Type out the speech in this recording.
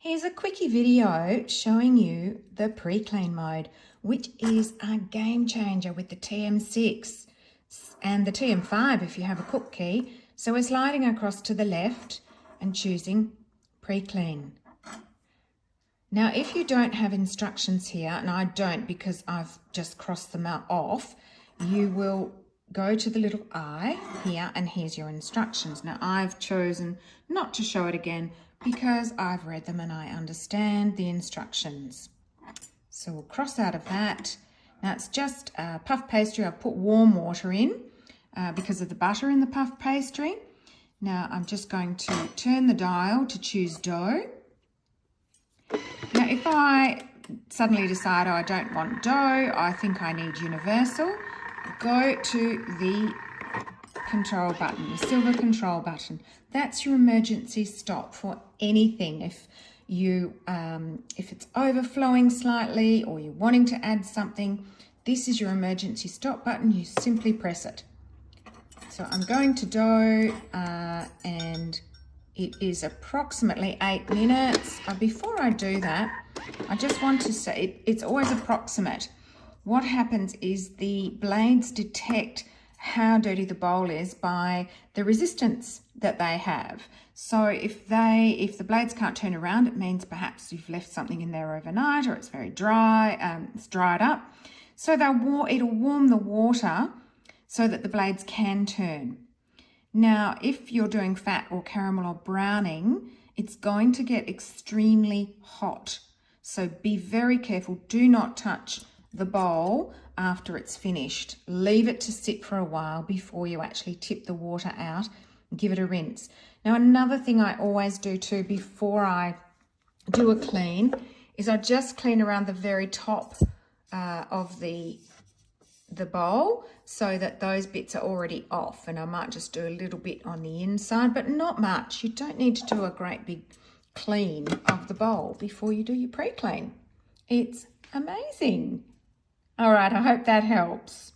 Here's a quickie video showing you the pre-clean mode, which is a game changer with the TM6 and the TM5 if you have a cook key. So we're sliding across to the left and choosing pre-clean. Now, if you don't have instructions here, and I don't because I've just crossed them out off, you will go to the little I here and here's your instructions. Now, I've chosen not to show it again because I've read them and I understand the instructions. So we'll cross out of that. Now, it's just puff pastry. I've put warm water in because of the butter in the puff pastry. Now, I'm just going to turn the dial to choose dough. Now, if I suddenly decide I don't want dough, I think I need universal, go to the control button, the silver control button. That's your emergency stop for anything. If it's overflowing slightly or you're wanting to add something, this is your emergency stop button. You simply press it. So I'm going to dough and it is approximately 8 minutes. Before I do that, I just want to say it's always approximate. What happens is the blades detect how dirty the bowl is by the resistance that they have. So if the blades can't turn around, it means perhaps you've left something in there overnight or it's very dry, it's dried up. So it'll warm the water so that the blades can turn. Now, if you're doing fat or caramel or browning, it's going to get extremely hot. So be very careful. Do not touch the bowl after it's finished. Leave it to sit for a while before you actually tip the water out and give it a rinse. Now, another thing I always do too before I do a clean is I just clean around the very top of the bowl so that those bits are already off, and I might just do a little bit on the inside, but not much. You don't need to do a great big clean of the bowl before you do your pre-clean. It's amazing. All right, I hope that helps.